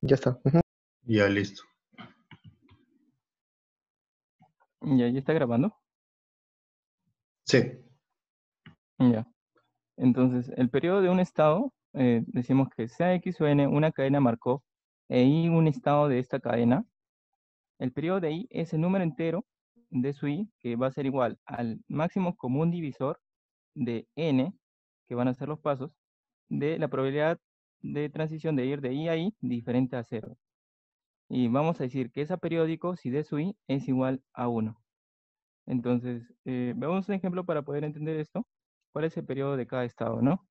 Ya está. Ujú. Ya, listo. Ya, ya está grabando. Sí. Ya. Entonces, el periodo de un estado, decimos que sea X o N una cadena Markov e I un estado de esta cadena. El periodo de I es el número entero de su I, que va a ser igual al máximo común divisor de N, que van a ser los pasos, de la probabilidad de transición de ir de I a I diferente a cero. Y vamos a decir que es aperiódico si D sub I es igual a 1. Entonces, veamos un ejemplo para poder entender esto. ¿Cuál es el periodo de cada estado, no?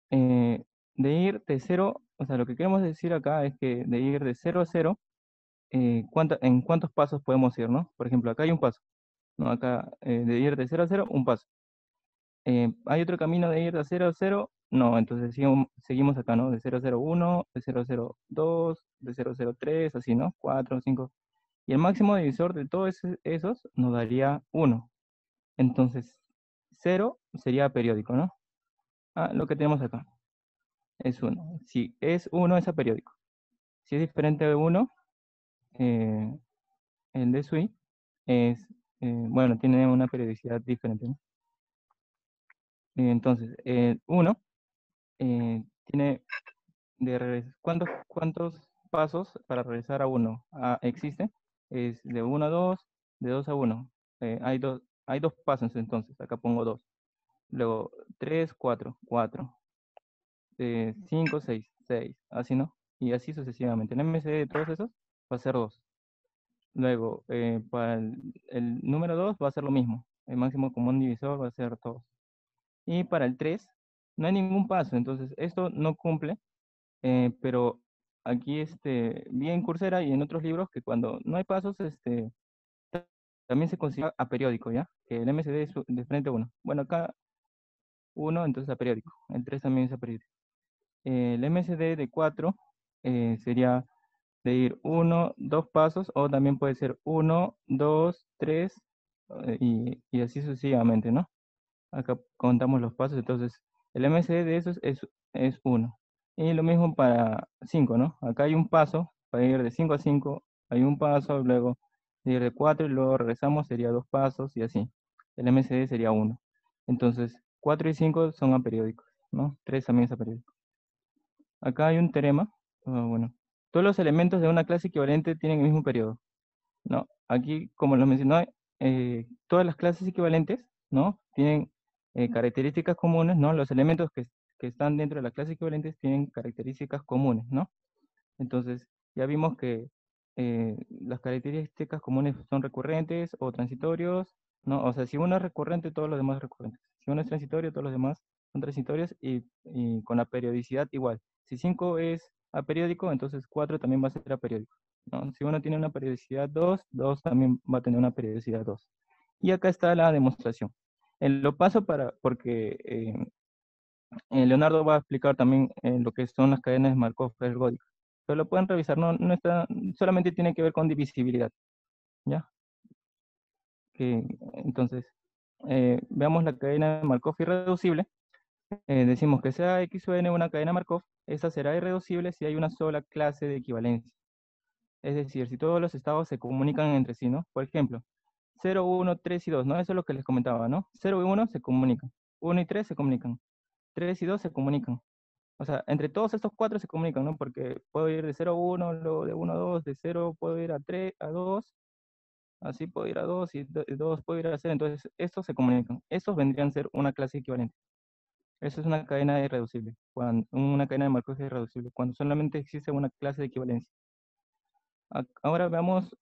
Eh, de ir de 0, o sea, lo que queremos decir acá es que de ir de 0 a 0, ¿en cuántos pasos podemos ir, no? Por ejemplo, acá hay un paso, ¿no? Acá, de ir de 0 a 0, un paso. ¿Hay otro camino de ir de 0 a 0? No, entonces seguimos acá, ¿no? De 0 a 0, 1, de 0 a 0, 2, de 0 a 0, 3, así, ¿no? 4, 5. Y el máximo divisor de todos esos nos daría 1. Entonces, 0 sería periódico, ¿no? Ah, lo que tenemos acá es 1. Si es 1, es aperiódico. Si es diferente de 1, eh, el de Sui es, bueno, tiene una periodicidad diferente, ¿no? Entonces, 1 tiene ¿cuántos pasos para regresar a 1 existe? Es de 1 a 2, de 2 a 1. Hay dos pasos entonces, acá pongo 2. Luego 3, 4, 4. 5, 6, 6, así, ¿no? Y así sucesivamente. El MCD de todos esos va a ser 2. Luego, para el número 2 va a ser lo mismo. El máximo común divisor va a ser 2. Y para el 3 no hay ningún paso, entonces esto no cumple, pero aquí vi en Coursera y en otros libros que cuando no hay pasos, también se considera aperiódico, ¿ya? Que el MCD es de frente a 1. Bueno, acá 1, entonces aperiódico. El 3 también es aperiódico. El MCD de 4 sería de ir 1, 2 pasos, o también puede ser 1, 2, 3, y así sucesivamente, ¿no? Acá contamos los pasos, entonces el MCD de esos es 1. Y lo mismo para 5, ¿no? Acá hay un paso, para ir de 5 a 5, hay un paso, luego de ir de 4 y luego regresamos, sería 2 pasos y así. El MCD sería 1. Entonces, 4 y 5 son aperiódicos, ¿no? 3 también es aperiódico. Acá hay un teorema, bueno, todos los elementos de una clase equivalente tienen el mismo periodo, ¿no? Aquí, como lo mencioné, todas las clases equivalentes, ¿no? Tienen características comunes, ¿no? Los elementos que están dentro de las clases equivalentes tienen características comunes, ¿no? Entonces, ya vimos que las características comunes son recurrentes o transitorios, ¿no? O sea, si uno es recurrente, todos los demás son recurrentes. Si uno es transitorio, todos los demás son transitorios y con la periodicidad igual. Si 5 es aperiódico, entonces 4 también va a ser aperiódico, ¿no? Si uno tiene una periodicidad 2, 2 también va a tener una periodicidad 2. Y acá está la demostración. Lo paso porque Leonardo va a explicar también lo que son las cadenas de Markov ergódicas. Pero lo pueden revisar, no está, solamente tiene que ver con divisibilidad, ¿ya? Entonces, veamos la cadena de Markov irreducible. Decimos que sea X o N una cadena Markov, esa será irreducible si hay una sola clase de equivalencia. Es decir, si todos los estados se comunican entre sí, ¿no? Por ejemplo, 0, 1, 3 y 2, ¿no? Eso es lo que les comentaba, ¿no? 0 y 1 se comunican, 1 y 3 se comunican, 3 y 2 se comunican. O sea, entre todos estos cuatro se comunican, ¿no? Porque puedo ir de 0 a 1, luego de 1 a 2, de 0 puedo ir a 3, a 2, así puedo ir a 2 y de 2 puedo ir a 0. Entonces, estos se comunican. Estos vendrían a ser una clase equivalente. Eso es una cadena irreducible. Una cadena de Markov es irreducible, cuando solamente existe una clase de equivalencia. Ahora veamos,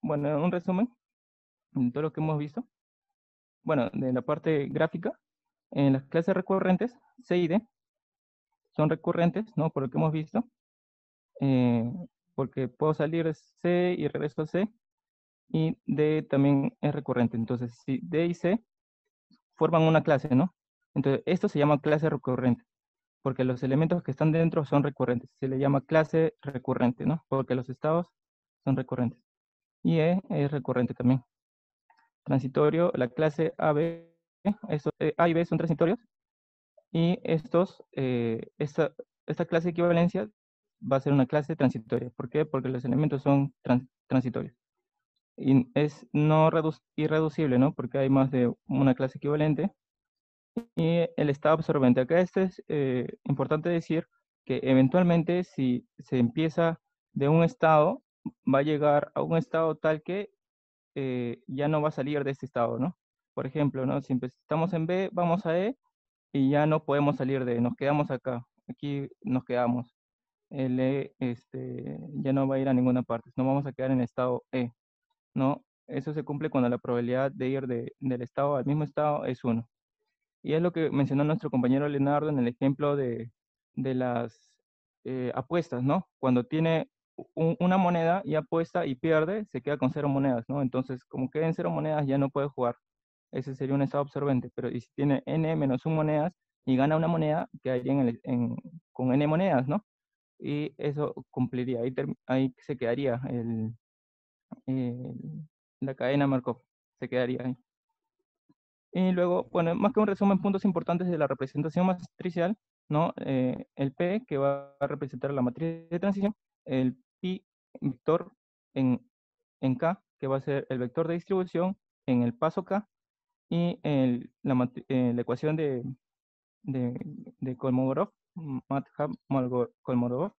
bueno, un resumen de todo lo que hemos visto. Bueno, de la parte gráfica, en las clases recurrentes, C y D, son recurrentes, ¿no? Por lo que hemos visto. eh, Porque puedo salir de C y regreso a C, y D también es recurrente. Entonces, si D y C forman una clase, ¿no? Entonces, esto se llama clase recurrente, porque los elementos que están dentro son recurrentes. Se le llama clase recurrente, ¿no? Porque los estados son recurrentes. Y E es recurrente también. Transitorio, la clase AB, A y B son transitorios, y esta clase de equivalencia va a ser una clase transitoria. ¿Por qué? Porque los elementos son transitorios. Y es no irreducible, ¿no? Porque hay más de una clase equivalente. Y el estado absorbente. Acá esto es importante decir que eventualmente si se empieza de un estado, va a llegar a un estado tal que ya no va a salir de este estado, ¿no? Por ejemplo, ¿no? Si estamos en B, vamos a E y ya no podemos salir de E, nos quedamos acá. Aquí nos quedamos. El E ya no va a ir a ninguna parte, no vamos a quedar en estado E, ¿no? Eso se cumple cuando la probabilidad de ir del estado al mismo estado es 1. Y es lo que mencionó nuestro compañero Leonardo en el ejemplo de las apuestas, ¿no? Cuando tiene una moneda y apuesta y pierde, se queda con 0 monedas, ¿no? Entonces, como queda en 0 monedas, ya no puede jugar. Ese sería un estado absorbente. Pero y si tiene n menos 1 monedas y gana una moneda, quedaría con n monedas, ¿no? Y eso cumpliría. Ahí se quedaría la cadena Markov. Se quedaría ahí. Y luego, bueno, más que un resumen, puntos importantes de la representación matricial, ¿no? El P, que va a representar la matriz de transición, el pi vector en K, que va a ser el vector de distribución en el paso K, y la ecuación de Kolmogorov, Kolmogorov,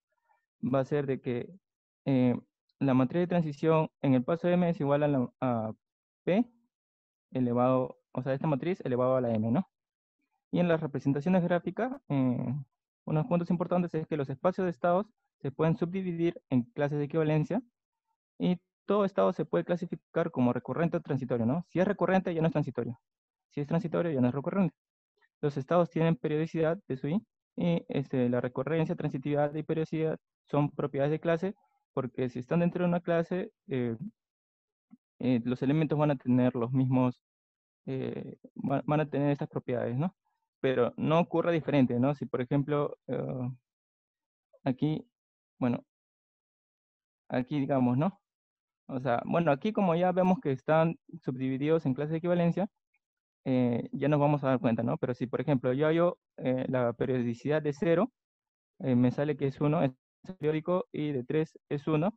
va a ser de que eh, la matriz de transición en el paso M es igual a P elevado, o sea, esta matriz elevado a la M, ¿no? Y en las representaciones gráficas, unos puntos importantes es que los espacios de estados se pueden subdividir en clases de equivalencia y todo estado se puede clasificar como recurrente o transitorio, ¿no? Si es recurrente, ya no es transitorio. Si es transitorio, ya no es recurrente. Los estados tienen periodicidad de su I y la recurrencia, transitividad y periodicidad son propiedades de clase porque si están dentro de una clase, los elementos van a tener los mismos van a tener estas propiedades, ¿no? Pero no ocurre diferente, ¿no? Si, por ejemplo, aquí, bueno, aquí digamos, ¿no? O sea, bueno, aquí como ya vemos que están subdivididos en clases de equivalencia, ya nos vamos a dar cuenta, ¿no? Pero si, por ejemplo, yo hallo la periodicidad de 0, me sale que es 1, es periódico, y de 3 es 1,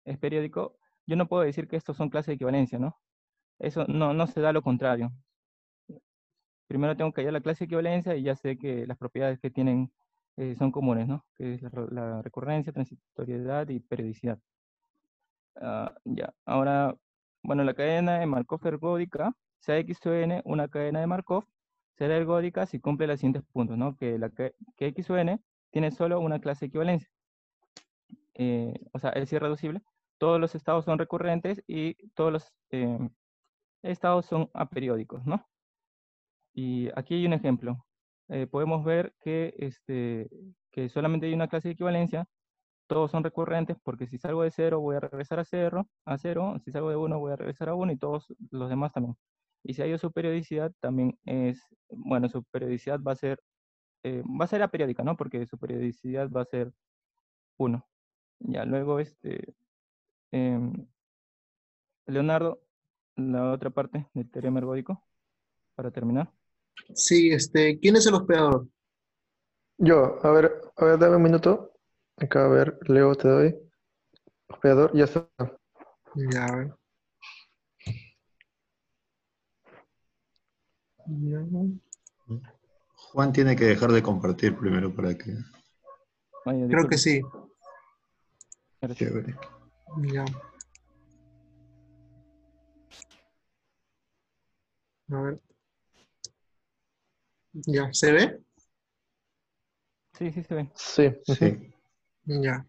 es periódico, yo no puedo decir que estos son clases de equivalencia, ¿no? Eso no se da lo contrario. Primero tengo que hallar la clase de equivalencia y ya sé que las propiedades que tienen son comunes, ¿no? Que es la recurrencia, transitoriedad y periodicidad. Ya, ahora, bueno, la cadena de Markov ergódica, sea X o N, una cadena de Markov, será ergódica si cumple los siguientes puntos, ¿no? Que X o N tiene solo una clase de equivalencia. O sea, es irreducible. Todos los estados son recurrentes y todos los estados son aperiódicos, ¿no? Y aquí hay un ejemplo. Podemos ver que solamente hay una clase de equivalencia. Todos son recurrentes porque si salgo de 0 voy a regresar a 0. Si salgo de 1 voy a regresar a 1 y todos los demás también. Y si hay su periodicidad también es, bueno, su periodicidad va a ser aperiódica, ¿no? Porque su periodicidad va a ser 1. Ya, luego em, Leonardo, la otra parte del teorema ergódico, para terminar. Sí, ¿quién es el hospedador? Yo, a ver, dame un minuto. Acá, a ver, Leo, te doy. Hospedador, ya está. Ya, a ver. Ya. Juan tiene que dejar de compartir primero para que... Oye, Creo que disculpe. sí. Gracias. Chévere. Ya. A ver. Ya, ¿se ve? Sí, sí se ve. Sí. Ujú. Sí. Ya.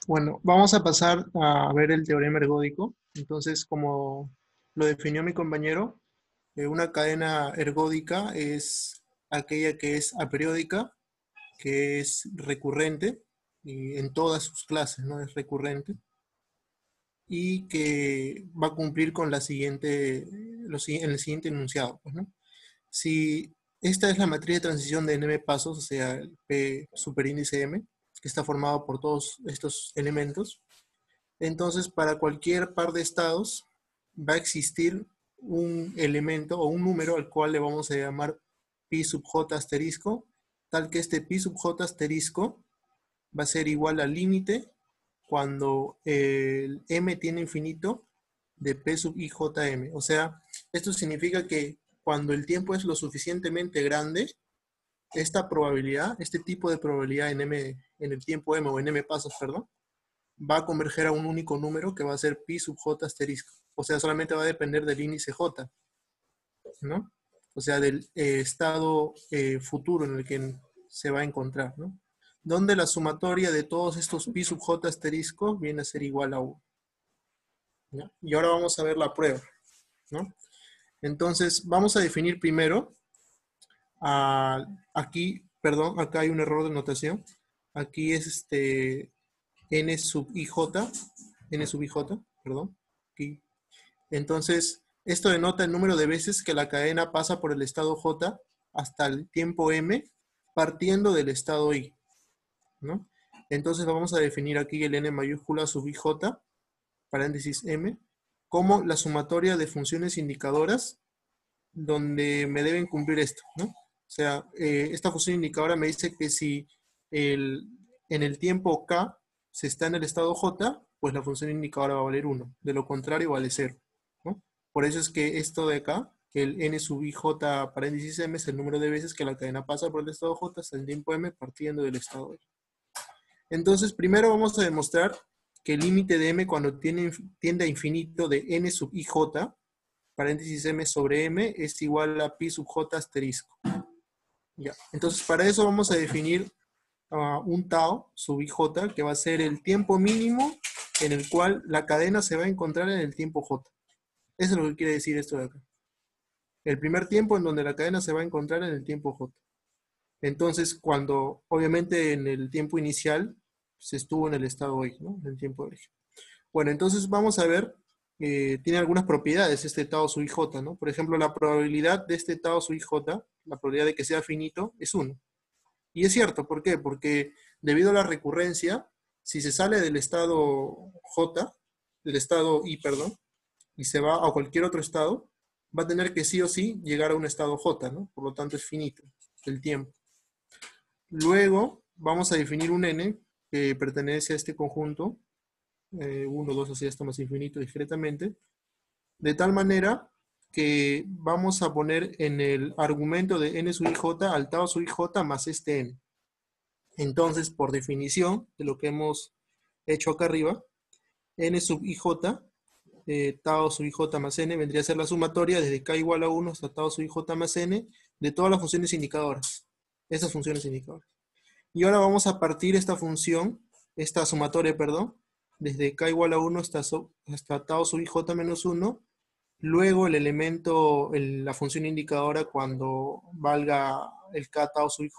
Bueno, vamos a pasar a ver el teorema ergódico. Entonces, como lo definió mi compañero, una cadena ergódica es aquella que es aperiódica, que es recurrente, y en todas sus clases, ¿no? Es recurrente, y que va a cumplir con la siguiente, en el siguiente enunciado, pues, ¿no? Si esta es la matriz de transición de n pasos, o sea, el P superíndice M, que está formado por todos estos elementos, entonces para cualquier par de estados va a existir un elemento o un número al cual le vamos a llamar pi sub j asterisco, tal que este pi sub j asterisco va a ser igual al límite cuando el m tiene infinito de p sub i jm. O sea, esto significa que cuando el tiempo es lo suficientemente grande, esta probabilidad, este tipo de probabilidad en el tiempo m o en m pasos, perdón, va a converger a un único número que va a ser pi sub j asterisco. O sea, solamente va a depender del índice j, ¿no? O sea, del estado futuro en el que se va a encontrar, ¿no? Donde la sumatoria de todos estos pi sub j asterisco viene a ser igual a 1. ¿No? Y ahora vamos a ver la prueba, ¿no? Entonces, vamos a definir primero, aquí, perdón, acá hay un error de notación. Aquí es n sub ij, perdón. Aquí. Entonces, esto denota el número de veces que la cadena pasa por el estado j hasta el tiempo m, partiendo del estado i, ¿no? Entonces vamos a definir aquí el n mayúscula sub ij, paréntesis m, como la sumatoria de funciones indicadoras donde me deben cumplir esto, ¿no? O sea, esta función indicadora me dice que si en el tiempo k se está en el estado j, pues la función indicadora va a valer 1. De lo contrario, vale 0, ¿no? Por eso es que esto de acá, que el n sub ij paréntesis m es el número de veces que la cadena pasa por el estado j hasta el tiempo m partiendo del estado i. Entonces, primero vamos a demostrar que el límite de m cuando tiende a infinito de n sub ij, paréntesis m sobre m, es igual a pi sub j asterisco. Ya. Entonces, para eso vamos a definir un tau sub ij, que va a ser el tiempo mínimo en el cual la cadena se va a encontrar en el tiempo j. Eso es lo que quiere decir esto de acá. El primer tiempo en donde la cadena se va a encontrar en el tiempo j. Entonces, cuando, obviamente, en el tiempo inicial se estuvo en el estado i, ¿no? En el tiempo de origen. Bueno, entonces vamos a ver, tiene algunas propiedades este tau sub ij, ¿no? Por ejemplo, la probabilidad de este tau sub ij, la probabilidad de que sea finito, es 1. Y es cierto, ¿por qué? Porque debido a la recurrencia, si se sale del estado j, del estado i, perdón, y se va a cualquier otro estado, va a tener que sí o sí llegar a un estado j, ¿no? Por lo tanto es finito el tiempo. Luego vamos a definir un n que pertenece a este conjunto, 1, 2, así hasta más infinito discretamente, de tal manera que vamos a poner en el argumento de n sub ij al tau sub ij más este n. Entonces, por definición de lo que hemos hecho acá arriba, n sub ij, tau sub ij más n, vendría a ser la sumatoria desde k igual a 1 hasta tau sub ij más n de todas las funciones indicadoras. Esas funciones indicadoras. Y ahora vamos a partir esta función, esta sumatoria, perdón, desde k igual a 1 hasta tau sub ij menos 1, luego el elemento, la función indicadora cuando valga el k tau sub ij,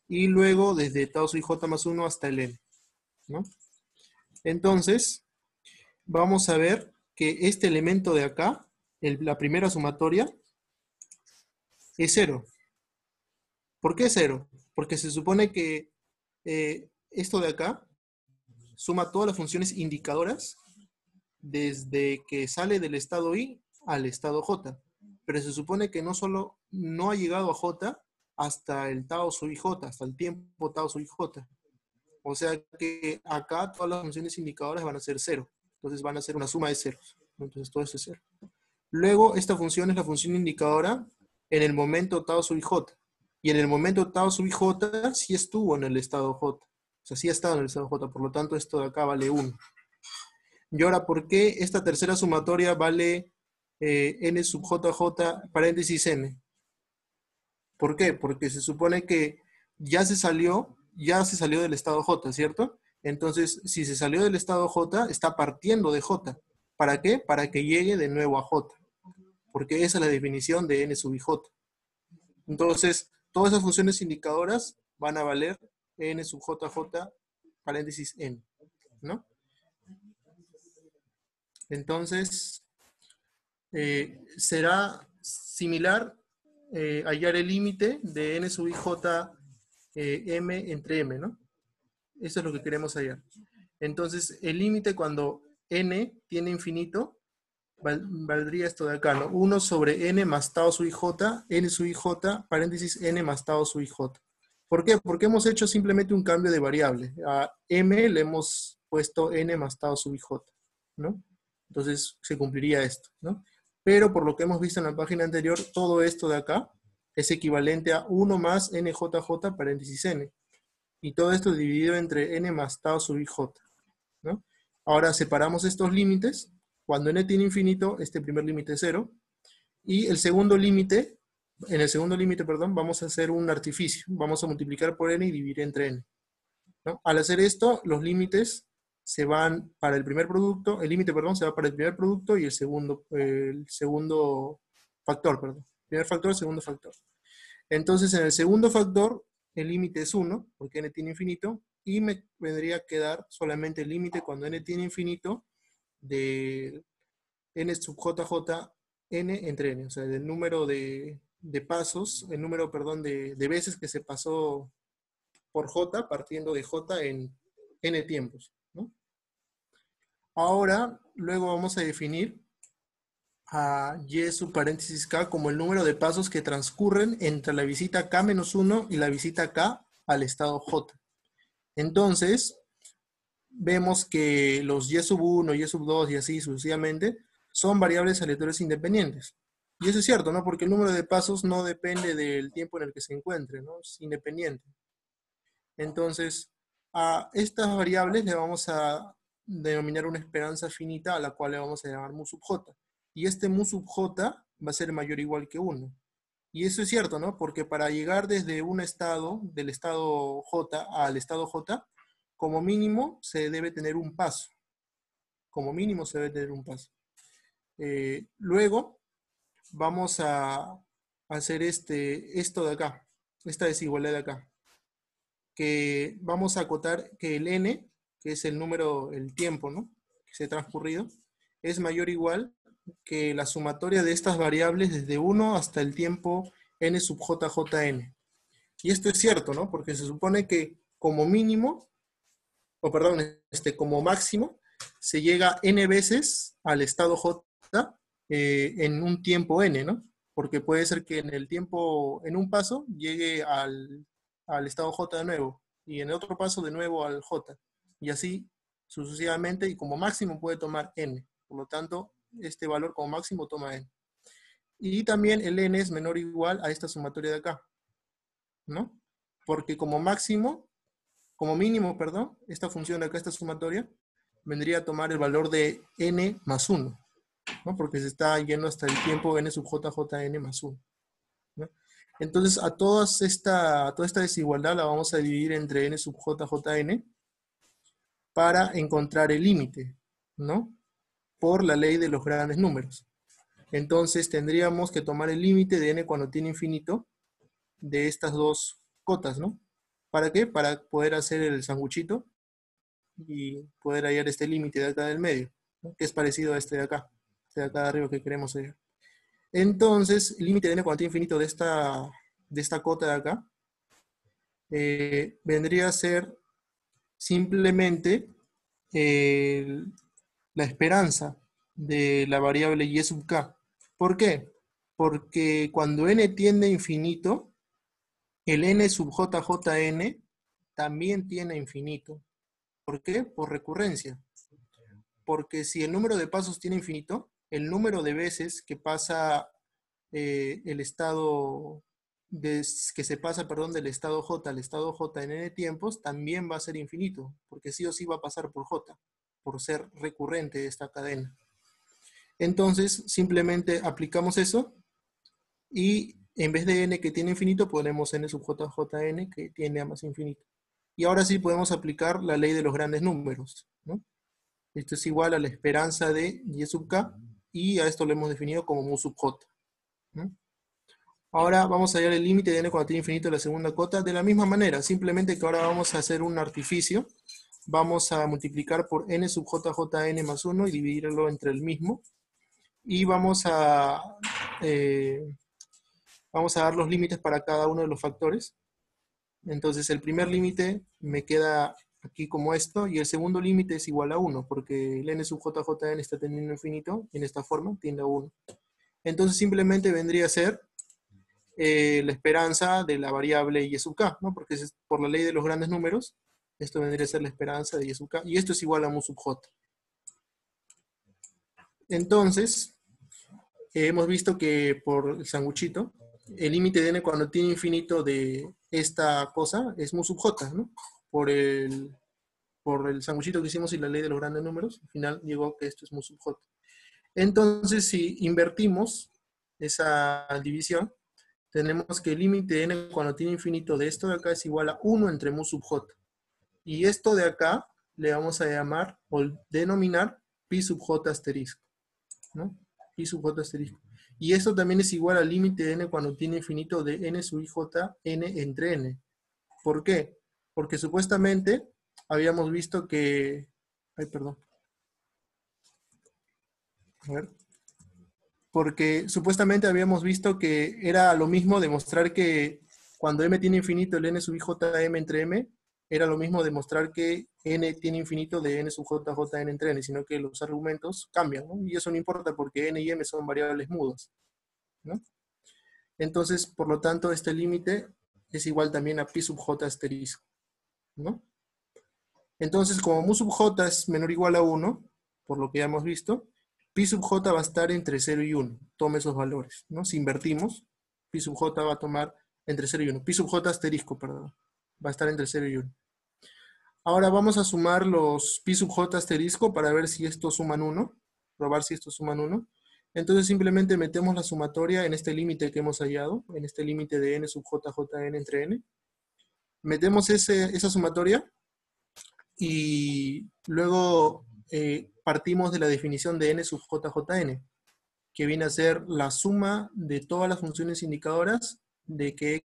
y luego desde tau sub ij más 1 hasta el n, ¿no? Entonces, vamos a ver que este elemento de acá, la primera sumatoria, es 0. ¿Por qué 0? Porque se supone que esto de acá suma todas las funciones indicadoras desde que sale del estado i al estado j. Pero se supone que no ha llegado a j hasta el tau sub ij, hasta el tiempo tau sub ij. O sea que acá todas las funciones indicadoras van a ser 0. Entonces van a ser una suma de ceros. Entonces todo esto es 0. Luego esta función es la función indicadora en el momento tau sub ij. Y en el momento tau sub ij sí estuvo en el estado j. O sea, sí ha estado en el estado j. Por lo tanto, esto de acá vale 1. Y ahora, ¿por qué esta tercera sumatoria vale n sub jj paréntesis n? ¿Por qué? Porque se supone que ya se salió del estado j, ¿cierto? Entonces, si se salió del estado j, está partiendo de j. ¿Para qué? Para que llegue de nuevo a j. Porque esa es la definición de n sub ij. Entonces, todas esas funciones indicadoras van a valer n sub jj paréntesis n, ¿no? Entonces, será similar hallar el límite de n sub ij m entre m, ¿no? Eso es lo que queremos hallar. Entonces, el límite cuando n tiene infinito, valdría esto de acá, ¿no? 1 sobre n más tau sub ij, n sub ij, paréntesis n más tau sub ij. ¿Por qué? Porque hemos hecho simplemente un cambio de variable. A m le hemos puesto n más tau sub ij, ¿no? Entonces se cumpliría esto, ¿no? Pero por lo que hemos visto en la página anterior, todo esto de acá es equivalente a 1 más njj paréntesis n. Y todo esto dividido entre n más tau sub ij, ¿no? Ahora separamos estos límites. Cuando n tiene infinito, este primer límite es 0. Y el segundo límite, en el segundo límite, perdón, vamos a hacer un artificio. Vamos a multiplicar por n y dividir entre n, ¿no? Al hacer esto, los límites se van para el primer producto, el límite, perdón, se va para el primer producto y el segundo factor, perdón. Primer factor, segundo factor. Entonces, en el segundo factor, el límite es 1, porque n tiene infinito, y me vendría a quedar solamente el límite cuando n tiene infinito de n sub jj n entre n, o sea, del número de pasos, el número, perdón, de veces que se pasó por j, partiendo de j en n tiempos, ¿no? Ahora, luego vamos a definir a y sub paréntesis k como el número de pasos que transcurren entre la visita k-1 y la visita k al estado j. Entonces, vemos que los y sub 1, y sub 2 y así sucesivamente son variables aleatorias independientes. Y eso es cierto, ¿no? Porque el número de pasos no depende del tiempo en el que se encuentre, ¿no? Es independiente. Entonces, a estas variables le vamos a denominar una esperanza finita a la cual le vamos a llamar mu sub j. Y este mu sub j va a ser mayor o igual que 1. Y eso es cierto, ¿no? Porque para llegar desde un estado, del estado j al estado j, como mínimo se debe tener un paso. Como mínimo se debe tener un paso. Luego vamos a hacer esto de acá, esta desigualdad de acá. Que vamos a acotar que el n, que es el número, el tiempo, ¿no?, que se ha transcurrido, es mayor o igual que la sumatoria de estas variables desde 1 hasta el tiempo n sub jjn. Y esto es cierto, ¿no? Porque se supone que como mínimo, o perdón, como máximo, se llega n veces al estado j en un tiempo n, ¿no? Porque puede ser que en el tiempo, en un paso, llegue al estado j de nuevo, y en otro paso de nuevo al j, y así sucesivamente, y como máximo puede tomar n. Por lo tanto, este valor como máximo toma n. Y también el n es menor o igual a esta sumatoria de acá, ¿no? Porque como máximo, como mínimo, perdón, esta función de acá, esta sumatoria, vendría a tomar el valor de n más 1, ¿no? Porque se está yendo hasta el tiempo n sub jjn más 1, ¿no? Entonces, a toda esta desigualdad la vamos a dividir entre n sub jjn para encontrar el límite, ¿no? Por la ley de los grandes números. Entonces, tendríamos que tomar el límite de n cuando tiene infinito de estas dos cotas, ¿no? ¿Para qué? Para poder hacer el sanguchito y poder hallar este límite de acá del medio, ¿no?, que es parecido a este de acá de arriba que queremos hallar. Entonces, el límite de n cuando tiene infinito de esta cota de acá vendría a ser simplemente la esperanza de la variable y sub k. ¿Por qué? Porque cuando n tiende a infinito, el n sub jjn también tiene infinito. ¿Por qué? Por recurrencia. Porque si el número de pasos tiene infinito, el número de veces que pasa el estado, que se pasa, perdón, del estado j al estado j en n tiempos, también va a ser infinito, porque sí o sí va a pasar por j, por ser recurrente esta cadena. Entonces, simplemente aplicamos eso, y en vez de n que tiene infinito, ponemos n sub jjn que tiene a más infinito. Y ahora sí podemos aplicar la ley de los grandes números, ¿no? Esto es igual a la esperanza de y sub k, y a esto lo hemos definido como mu sub j, ¿no? Ahora vamos a hallar el límite de n cuando tiene infinito la segunda cota de la misma manera, simplemente que ahora vamos a hacer un artificio. Vamos a multiplicar por n sub jjn más 1 y dividirlo entre el mismo. Y vamos a dar los límites para cada uno de los factores. Entonces el primer límite me queda aquí como esto, y el segundo límite es igual a 1, porque el n sub jjn está teniendo infinito, y en esta forma tiende a 1. Entonces simplemente vendría a ser la esperanza de la variable y sub k, ¿no? Porque es por la ley de los grandes números, esto vendría a ser la esperanza de y sub k, y esto es igual a mu sub j. Entonces, hemos visto que por el sanguchito, el límite de n cuando tiene infinito de esta cosa es mu sub j, ¿no? Por el sanguchito que hicimos y la ley de los grandes números, al final llegó que esto es mu sub j. Entonces, si invertimos esa división, tenemos que el límite de n cuando tiene infinito de esto de acá es igual a 1 entre mu sub j. Y esto de acá le vamos a llamar o denominar pi sub j asterisco, ¿no? Pi sub j asterisco. Y esto también es igual al límite de n cuando tiene infinito de n sub ij n entre n. ¿Por qué? Porque supuestamente habíamos visto que... Ay, perdón. A ver. Porque supuestamente habíamos visto que era lo mismo demostrar que cuando m tiene infinito el n sub ijm entre m, era lo mismo demostrar que n tiene infinito de n sub jn entre n, sino que los argumentos cambian, ¿no? Y eso no importa porque n y m son variables mudas, ¿no? Entonces, por lo tanto, este límite es igual también a pi sub j asterisco, ¿no? Entonces, como mu sub j es menor o igual a 1, por lo que ya hemos visto, pi sub j va a estar entre 0 y 1. Tome esos valores, ¿no? Si invertimos, pi sub j va a tomar entre 0 y 1. Pi sub j asterisco, perdón. Va a estar entre 0 y 1. Ahora vamos a sumar los pi sub j asterisco para ver si estos suman 1. Probar si estos suman 1. Entonces simplemente metemos la sumatoria en este límite que hemos hallado, en este límite de n sub jn entre n. Metemos esa sumatoria y luego partimos de la definición de n sub jn, que viene a ser la suma de todas las funciones indicadoras de que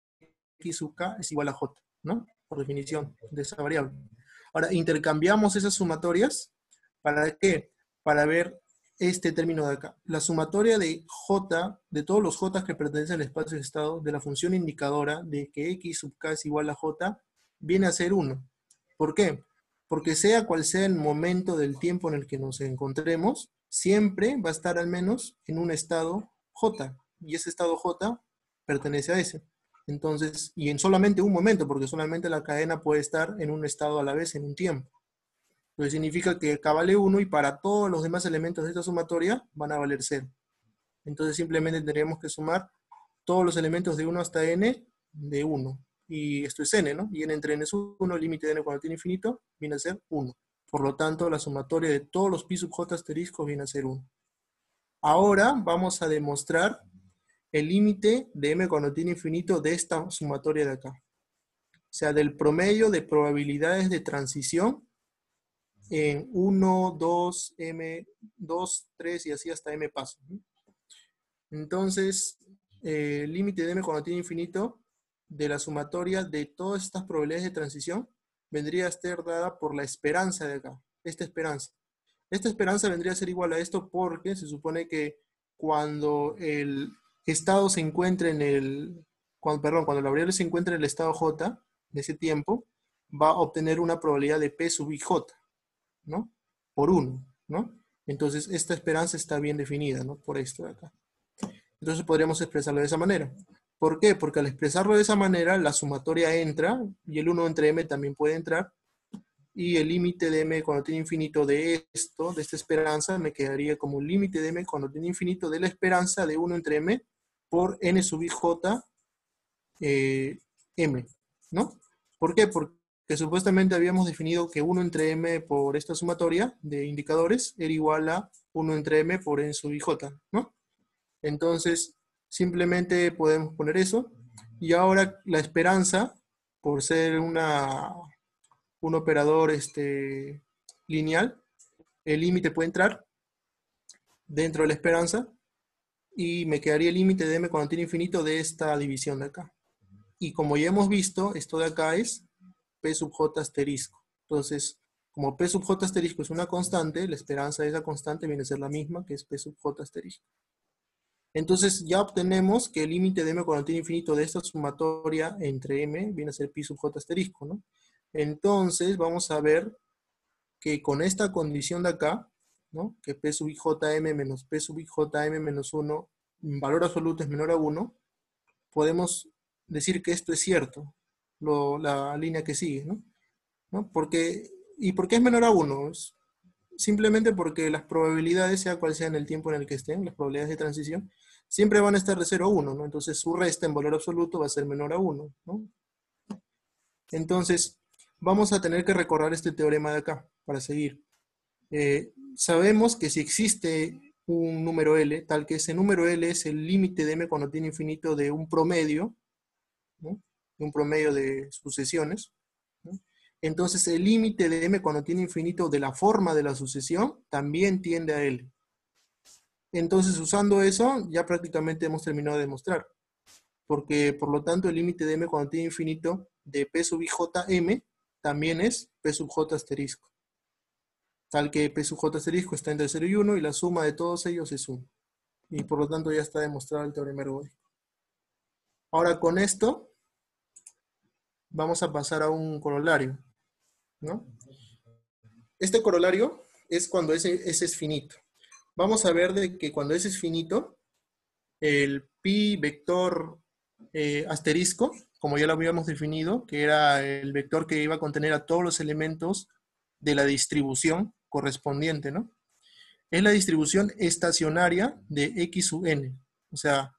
x sub k es igual a j, ¿no? Por definición de esa variable. Ahora, intercambiamos esas sumatorias, ¿para qué? Para ver este término de acá. La sumatoria de j, de todos los j que pertenecen al espacio de estado, de la función indicadora de que x sub k es igual a j, viene a ser 1. ¿Por qué? Porque sea cual sea el momento del tiempo en el que nos encontremos, siempre va a estar al menos en un estado j, y ese estado j pertenece a ese. Entonces, y en solamente un momento, porque solamente la cadena puede estar en un estado a la vez en un tiempo. Entonces significa que acá vale 1 y para todos los demás elementos de esta sumatoria van a valer 0. Entonces simplemente tendríamos que sumar todos los elementos de 1 hasta n de 1. Y esto es n, ¿no? Y n entre n es 1, el límite de n cuando tiene infinito viene a ser 1. Por lo tanto, la sumatoria de todos los pi sub j asteriscos viene a ser 1. Ahora vamos a demostrar el límite de m cuando tiene infinito de esta sumatoria de acá. O sea, del promedio de probabilidades de transición en 1, 2, m, 2, 3 y así hasta m pasos. Entonces, el límite de m cuando tiene infinito de la sumatoria de todas estas probabilidades de transición vendría a ser dada por la esperanza de acá. Esta esperanza. Esta esperanza vendría a ser igual a esto porque se supone que cuando el estado se encuentre en el... cuando la variable se encuentre en el estado j de ese tiempo, va a obtener una probabilidad de p sub ij, ¿no? Por 1, ¿no? Entonces esta esperanza está bien definida, ¿no? Por esto de acá. Entonces podríamos expresarlo de esa manera. ¿Por qué? Porque al expresarlo de esa manera, la sumatoria entra, y el 1 entre m también puede entrar, y el límite de m cuando tiene infinito de esto, de esta esperanza, me quedaría como un límite de m cuando tiene infinito de la esperanza de 1 entre m por n sub ij m, ¿no? ¿Por qué? Porque supuestamente habíamos definido que 1 entre m por esta sumatoria de indicadores era igual a 1 entre m por n sub ij, ¿no? Entonces, simplemente podemos poner eso. Y ahora la esperanza, por ser un operador lineal, el límite puede entrar dentro de la esperanza y me quedaría el límite de m cuando tiene infinito de esta división de acá. Y como ya hemos visto, esto de acá es p sub j asterisco. Entonces, como p sub j asterisco es una constante, la esperanza de esa constante viene a ser la misma, que es p sub j asterisco. Entonces ya obtenemos que el límite de m cuando tiene infinito de esta sumatoria entre m viene a ser pi sub j asterisco, ¿no? Entonces vamos a ver que con esta condición de acá, ¿no? Que p sub ijm menos p sub ijm menos 1, en valor absoluto es menor a 1, podemos decir que esto es cierto, la línea que sigue, ¿no? ¿No? ¿Y por qué es menor a 1? Simplemente porque las probabilidades, sea cual sea en el tiempo en el que estén, las probabilidades de transición, siempre van a estar de 0 a 1, ¿no? Entonces su resta en valor absoluto va a ser menor a 1, ¿no? Entonces, vamos a tener que recorrer este teorema de acá para seguir. Sabemos que si existe un número L, tal que ese número L es el límite de M cuando tiene infinito de un promedio, ¿no? De un promedio de sucesiones, ¿no? Entonces el límite de M cuando tiene infinito de la forma de la sucesión también tiende a L. Entonces usando eso ya prácticamente hemos terminado de demostrar. Porque por lo tanto el límite de M cuando tiene infinito de P sub IJ M también es P sub J asterisco. Tal que P sub J asterisco está entre 0 y 1 y la suma de todos ellos es 1. Y por lo tanto ya está demostrado el teorema ergódico. Ahora con esto vamos a pasar a un corolario, ¿no? Este corolario es cuando ese es finito. Vamos a ver de que cuando ese es finito, el pi vector asterisco, como ya lo habíamos definido, que era el vector que iba a contener a todos los elementos de la distribución correspondiente, ¿no? Es la distribución estacionaria de x sub n. O sea,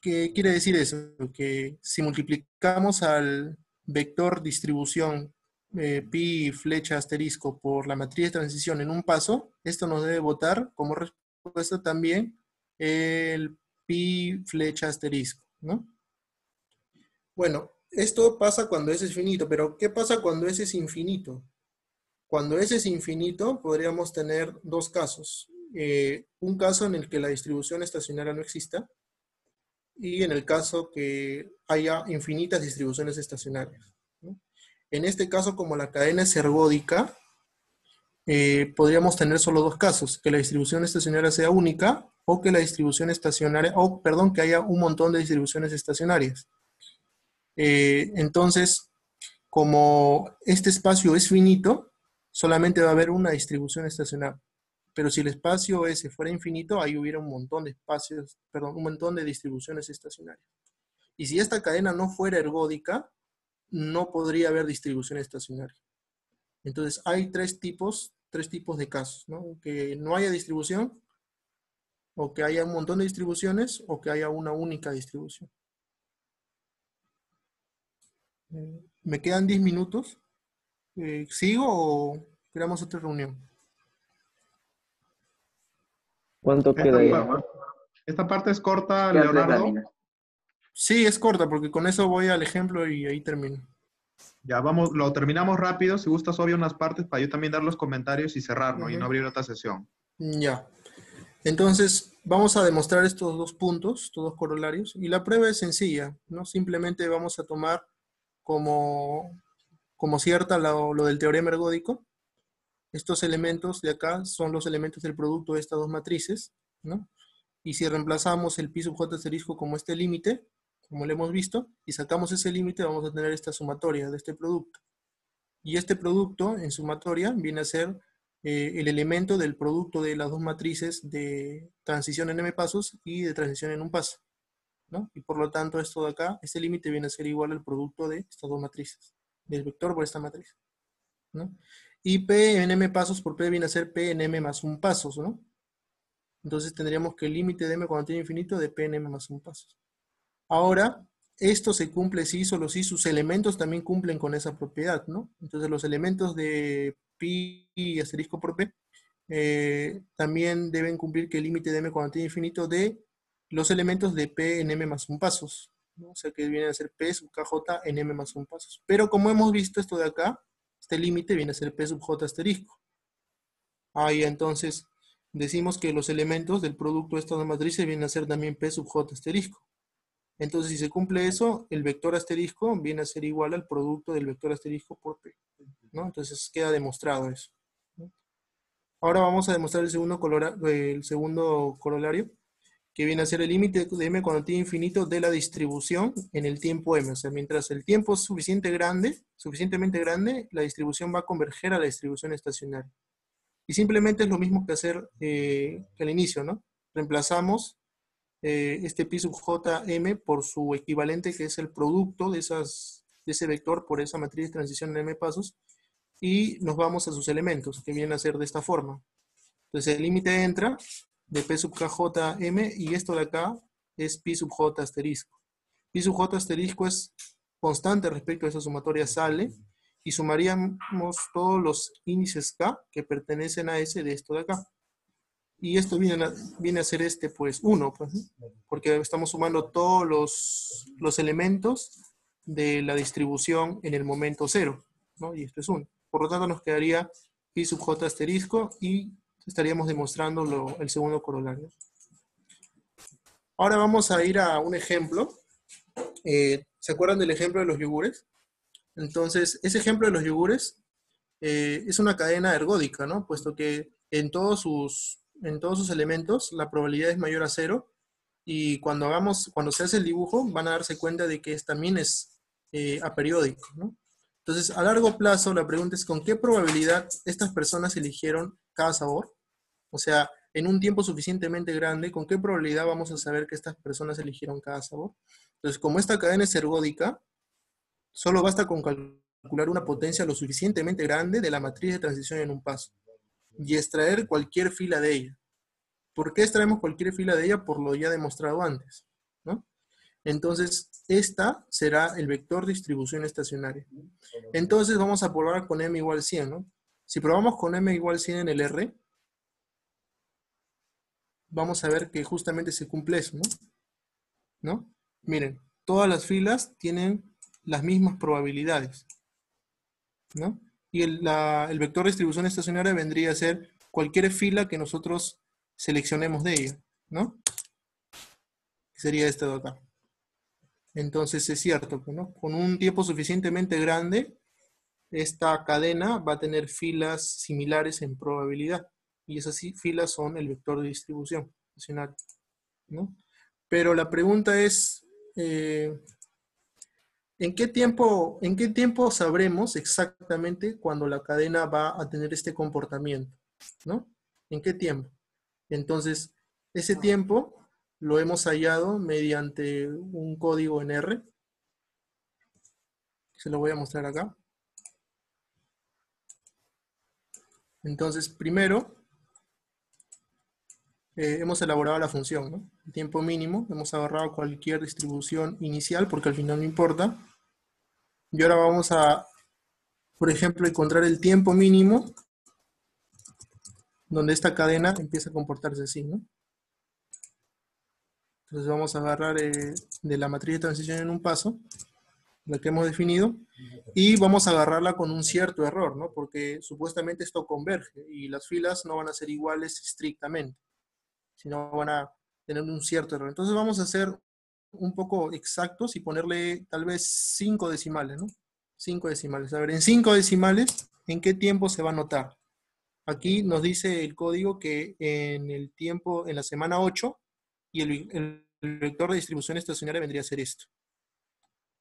¿qué quiere decir eso? Que si multiplicamos al vector distribución pi flecha asterisco por la matriz de transición en un paso, esto nos debe botar como respuesta también el pi flecha asterisco, ¿no? Bueno, esto pasa cuando S es finito, pero ¿qué pasa cuando S es infinito? Cuando S es infinito, podríamos tener dos casos. Un caso en el que la distribución estacionaria no exista, y en el caso que haya infinitas distribuciones estacionarias, ¿no? En este caso, como la cadena es ergódica, podríamos tener solo dos casos, que la distribución estacionaria sea única, o que la distribución estacionaria, o perdón, que haya un montón de distribuciones estacionarias. Entonces, como este espacio es finito, solamente va a haber una distribución estacionaria. Pero si el espacio S fuera infinito, ahí hubiera un montón de espacios, perdón, un montón de distribuciones estacionarias. Y si esta cadena no fuera ergódica, no podría haber distribución estacionaria. Entonces hay tres tipos de casos, ¿no? Que no haya distribución, o que haya un montón de distribuciones, o que haya una única distribución. Me quedan 10 minutos. ¿Sigo o creamos otra reunión? ¿Cuánto Esta, queda ahí? esta parte es corta, Quedan 3 Leonardo. láminas. Sí, es corta, porque con eso voy al ejemplo y ahí termino. Ya vamos, lo terminamos rápido. Si gustas, obvio unas partes para yo también dar los comentarios y cerrar, ¿no? Y no abrir otra sesión. Ya. Entonces, vamos a demostrar estos dos puntos, estos dos corolarios, y la prueba es sencilla, ¿no? Simplemente vamos a tomar como cierta lo del teorema ergódico. Estos elementos de acá son los elementos del producto de estas dos matrices, ¿no? Y si reemplazamos el pi sub j asterisco como este límite, como lo hemos visto, y sacamos ese límite, vamos a tener esta sumatoria de este producto. Y este producto en sumatoria viene a ser el elemento del producto de las dos matrices de transición en m pasos y de transición en un paso, ¿no? Y por lo tanto esto de acá, este límite viene a ser igual al producto de estas dos matrices, del vector por esta matriz, ¿no? Y P en m pasos por P viene a ser P en m más un pasos, ¿no? Entonces tendríamos que el límite de m cuando tiene infinito de P en m más un pasos. Ahora, esto se cumple si solo si sus elementos también cumplen con esa propiedad, ¿no? Entonces los elementos de pi asterisco por p también deben cumplir que el límite de m cuando tiene infinito de los elementos de p en m más un pasos, ¿no? O sea que viene a ser p sub kj en m más un pasos. Pero como hemos visto esto de acá, este límite viene a ser p sub j asterisco. Ahí entonces decimos que los elementos del producto de estas dos matrices vienen a ser también p sub j asterisco. Entonces, si se cumple eso, el vector asterisco viene a ser igual al producto del vector asterisco por P, ¿no? Entonces queda demostrado eso, ¿no? Ahora vamos a demostrar el segundo corolario, que viene a ser el límite de m cuando tiene infinito de la distribución en el tiempo m. O sea, mientras el tiempo es suficientemente grande, la distribución va a converger a la distribución estacionaria. Y simplemente es lo mismo que hacer que al inicio, ¿no? Reemplazamos este pi sub j m por su equivalente, que es el producto de ese vector por esa matriz de transición en m pasos, y nos vamos a sus elementos, que vienen a ser de esta forma. Entonces el límite entra de p sub k j m, y esto de acá es pi sub j asterisco. Pi sub j asterisco es constante respecto a esa sumatoria, sale, y sumaríamos todos los índices k que pertenecen a ese de esto de acá. Y esto viene a ser pues 1, pues, ¿no? Porque estamos sumando todos los elementos de la distribución en el momento 0, ¿no? Y esto es 1. Por lo tanto nos quedaría pi sub j asterisco y estaríamos demostrando el segundo corolario. Ahora vamos a ir a un ejemplo. ¿Se acuerdan del ejemplo de los yogures? Entonces, ese ejemplo de los yogures es una cadena ergódica, ¿no? Puesto que en todos sus elementos la probabilidad es mayor a 0, y cuando se hace el dibujo van a darse cuenta de que también es aperiódico, ¿no? Entonces, a largo plazo, la pregunta es ¿con qué probabilidad estas personas eligieron cada sabor? O sea, en un tiempo suficientemente grande, ¿con qué probabilidad vamos a saber que estas personas eligieron cada sabor? Entonces, como esta cadena es ergódica, solo basta con calcular una potencia lo suficientemente grande de la matriz de transición en un paso y extraer cualquier fila de ella. ¿Por qué extraemos cualquier fila de ella? Por lo ya demostrado antes, ¿no? Entonces, esta será el vector distribución estacionaria. Entonces, vamos a probar con m igual 100, ¿no? Si probamos con m igual 100 en el R, vamos a ver que justamente se cumple eso, ¿no? Miren, todas las filas tienen las mismas probabilidades, ¿no? Y el vector de distribución estacionaria vendría a ser cualquier fila que nosotros seleccionemos de ella, ¿no? Sería esta de acá. Entonces es cierto, ¿no? Con un tiempo suficientemente grande, esta cadena va a tener filas similares en probabilidad. Y esas filas son el vector de distribución estacionaria, ¿no? Pero la pregunta es, ¿en qué tiempo sabremos exactamente cuando la cadena va a tener este comportamiento? ¿No? ¿En qué tiempo? Entonces, ese tiempo lo hemos hallado mediante un código en R. Se lo voy a mostrar acá. Entonces, primero, hemos elaborado la función, ¿no? El tiempo mínimo. Hemos agarrado cualquier distribución inicial porque al final no importa. Y ahora vamos a, por ejemplo, encontrar el tiempo mínimo donde esta cadena empieza a comportarse así, ¿no? Entonces vamos a agarrar de la matriz de transición en un paso, la que hemos definido, y vamos a agarrarla con un cierto error, ¿no? Porque supuestamente esto converge y las filas no van a ser iguales estrictamente, sino van a tener un cierto error. Entonces vamos a ser un poco exactos y ponerle tal vez 5 decimales, ¿no? 5 decimales. A ver, en 5 decimales, ¿en qué tiempo se va a notar? Aquí nos dice el código que en el tiempo, en la semana 8, y el vector de distribución estacionaria vendría a ser esto,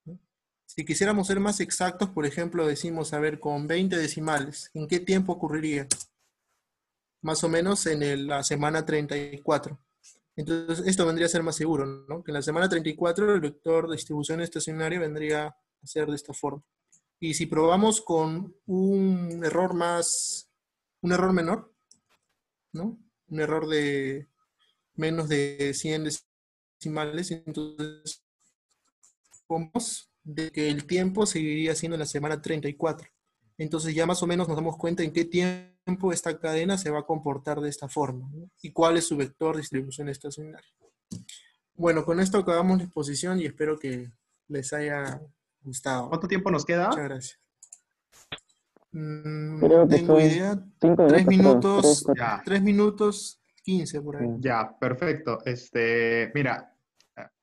¿no? Si quisiéramos ser más exactos, por ejemplo, decimos, a ver, con 20 decimales, ¿en qué tiempo ocurriría? Más o menos en la semana 34. Entonces, esto vendría a ser más seguro, ¿no? Que en la semana 34 el vector de distribución estacionaria vendría a ser de esta forma. Y si probamos con un error menor, ¿no? Un error de menos de 100 decimales, entonces vamos de que el tiempo seguiría siendo en la semana 34. Entonces ya más o menos nos damos cuenta en qué tiempo esta cadena se va a comportar de esta forma, ¿no? Y cuál es su vector de distribución estacionaria. Bueno, con esto acabamos la exposición y espero que les haya gustado. ¿Cuánto tiempo nos queda? Muchas gracias. Creo No que tengo son idea. 5 3 minutos, minutos, creo. Ya. 3 minutos 15 por ahí. Ya, perfecto. Mira,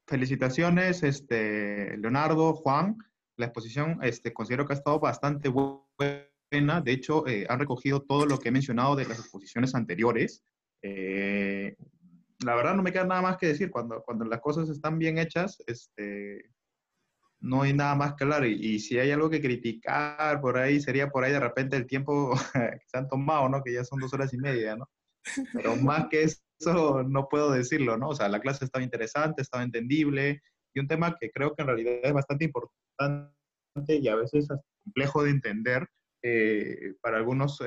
felicitaciones, Leonardo, Juan. La exposición, considero que ha estado bastante buena. De hecho, han recogido todo lo que he mencionado de las exposiciones anteriores. La verdad no me queda nada más que decir. Cuando las cosas están bien hechas, no hay nada más que hablar. Y si hay algo que criticar por ahí, sería por ahí de repente el tiempo que se han tomado, ¿no? Que ya son 2 horas y media, ¿no? Pero más que eso, eso no puedo decirlo, ¿no? O sea, la clase estaba interesante, estaba entendible, y un tema que creo que en realidad es bastante importante y a veces es complejo de entender para algunos,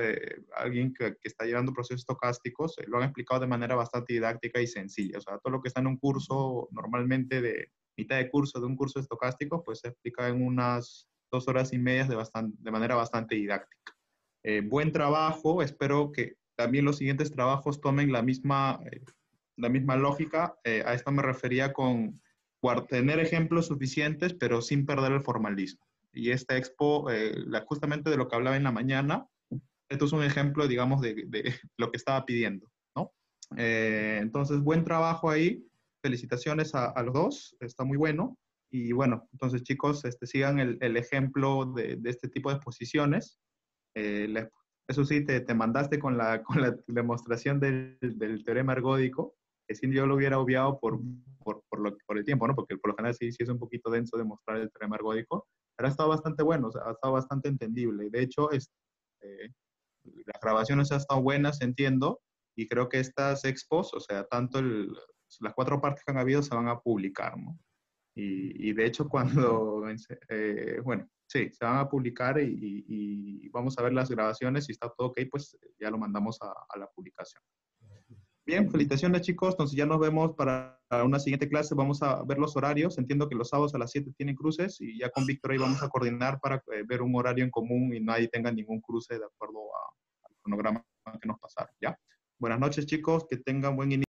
alguien que está llevando procesos estocásticos, lo han explicado de manera bastante didáctica y sencilla. O sea, todo lo que está en un curso, normalmente de mitad de curso, de un curso estocástico, pues se explica en unas 2 horas y media de manera bastante didáctica. Buen trabajo, espero que también los siguientes trabajos tomen la misma lógica. A esto me refería con tener ejemplos suficientes, pero sin perder el formalismo. Y esta expo, justamente de lo que hablaba en la mañana, esto es un ejemplo, digamos, de lo que estaba pidiendo, ¿no? Entonces, buen trabajo ahí. Felicitaciones a los dos, está muy bueno. Y bueno, entonces chicos, sigan el ejemplo de este tipo de exposiciones. Eso sí, te mandaste con la demostración del teorema ergódico, que si yo lo hubiera obviado por el tiempo, ¿no? Porque por lo general sí es un poquito denso demostrar el teorema ergódico, pero ha estado bastante bueno, o sea, ha estado bastante entendible. De hecho, las grabaciones han estado buenas, entiendo, y creo que estas expos, o sea, tanto las 4 partes que han habido se van a publicar, ¿no? Y de hecho cuando, bueno, sí, se van a publicar y vamos a ver las grabaciones. Si está todo ok, pues ya lo mandamos a la publicación. Bien, felicitaciones chicos. Entonces ya nos vemos para una siguiente clase. Vamos a ver los horarios. Entiendo que los sábados a las 7 tienen cruces y ya con Víctor ahí vamos a coordinar para ver un horario en común y nadie tenga ningún cruce de acuerdo al cronograma que nos pasaron, ¿ya? Buenas noches chicos, que tengan buen inicio.